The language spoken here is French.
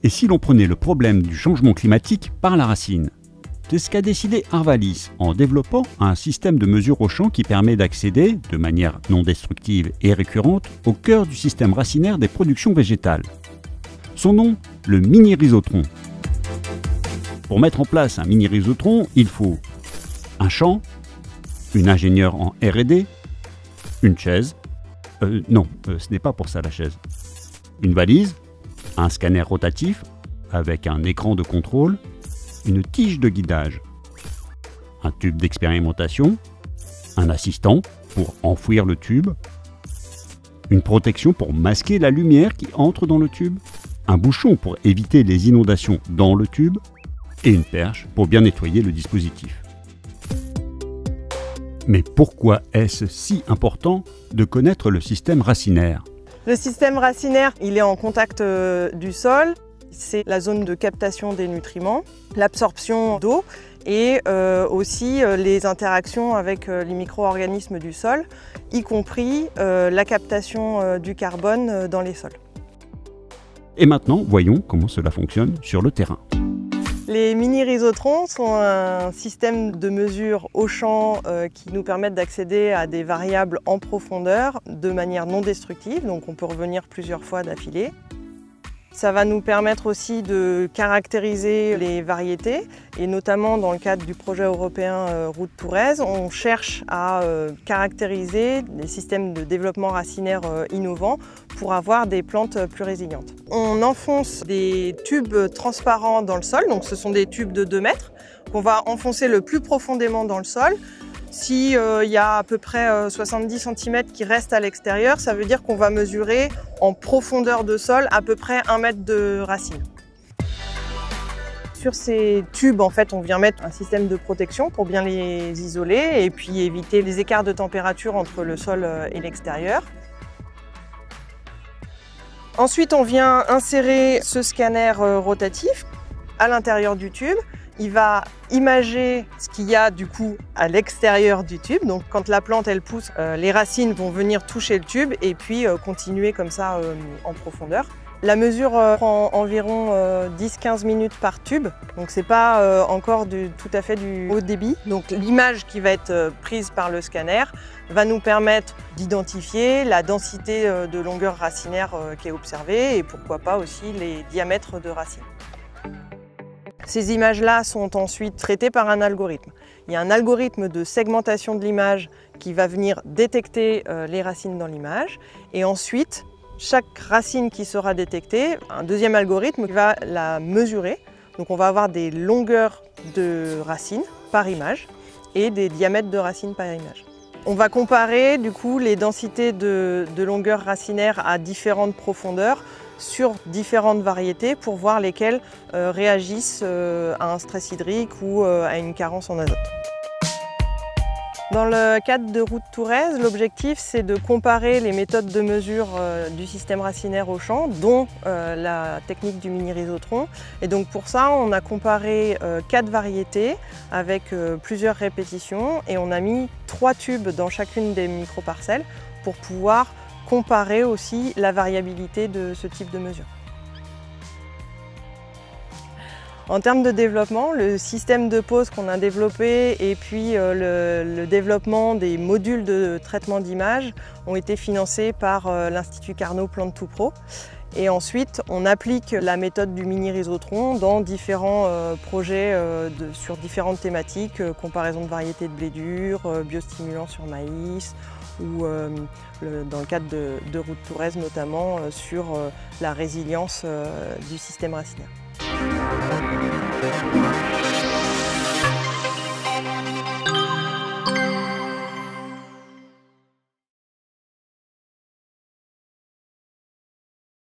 Et si l'on prenait le problème du changement climatique par la racine? C'est ce qu'a décidé Arvalis en développant un système de mesure au champ qui permet d'accéder, de manière non destructive et récurrente, au cœur du système racinaire des productions végétales. Son nom, le mini-rhizotron. Pour mettre en place un mini-rhizotron, il faut un champ, une ingénieure en R&D, une chaise, ce n'est pas pour ça la chaise, une valise, un scanner rotatif avec un écran de contrôle, une tige de guidage, un tube d'expérimentation, un assistant pour enfouir le tube, une protection pour masquer la lumière qui entre dans le tube, un bouchon pour éviter les inondations dans le tube et une perche pour bien nettoyer le dispositif. Mais pourquoi est-ce si important de connaître le système racinaire? Le système racinaire, il est en contact du sol. C'est la zone de captation des nutriments, l'absorption d'eau et aussi les interactions avec les micro-organismes du sol, y compris la captation du carbone dans les sols. Et maintenant, voyons comment cela fonctionne sur le terrain. Les mini-rhizotrons sont un système de mesure au champ qui nous permettent d'accéder à des variables en profondeur de manière non destructive, donc on peut revenir plusieurs fois d'affilée. Ça va nous permettre aussi de caractériser les variétés et notamment dans le cadre du projet européen Route Touraize, on cherche à caractériser des systèmes de développement racinaire innovants pour avoir des plantes plus résilientes. On enfonce des tubes transparents dans le sol, donc ce sont des tubes de 2 mètres qu'on va enfoncer le plus profondément dans le sol. Si y a à peu près 70 cm qui restent à l'extérieur, ça veut dire qu'on va mesurer en profondeur de sol à peu près 1 mètre de racines. Sur ces tubes, en fait, on vient mettre un système de protection pour bien les isoler et puis éviter les écarts de température entre le sol et l'extérieur. Ensuite, on vient insérer ce scanner rotatif à l'intérieur du tube. Il va imager ce qu'il y a du coup à l'extérieur du tube. Donc quand la plante elle pousse, les racines vont venir toucher le tube et puis continuer comme ça en profondeur. La mesure prend environ 10-15 minutes par tube, donc c'est pas encore tout à fait du haut débit. Donc l'image qui va être prise par le scanner va nous permettre d'identifier la densité de longueur racinaire qui est observée et pourquoi pas aussi les diamètres de racines. Ces images-là sont ensuite traitées par un algorithme. Il y a un algorithme de segmentation de l'image qui va venir détecter les racines dans l'image. Et ensuite, chaque racine qui sera détectée, un deuxième algorithme va la mesurer. Donc on va avoir des longueurs de racines par image et des diamètres de racines par image. On va comparer du coup les densités de longueur racinaire à différentes profondeurs sur différentes variétés pour voir lesquelles réagissent à un stress hydrique ou à une carence en azote. Dans le cadre de Route Touraize, l'objectif c'est de comparer les méthodes de mesure du système racinaire au champ, dont la technique du mini-rhizotron. Et donc pour ça, on a comparé 4 variétés avec plusieurs répétitions et on a mis 3 tubes dans chacune des micro-parcelles pour pouvoir comparer aussi la variabilité de ce type de mesure. En termes de développement, le système de pose qu'on a développé et puis le développement des modules de traitement d'image ont été financés par l'Institut Carnot Plante Tout Pro. Et ensuite, on applique la méthode du mini-rhizotron dans différents projets sur différentes thématiques, comparaison de variétés de blé dur, biostimulants sur maïs, ou dans le cadre de Route Touraize notamment sur la résilience du système racinaire.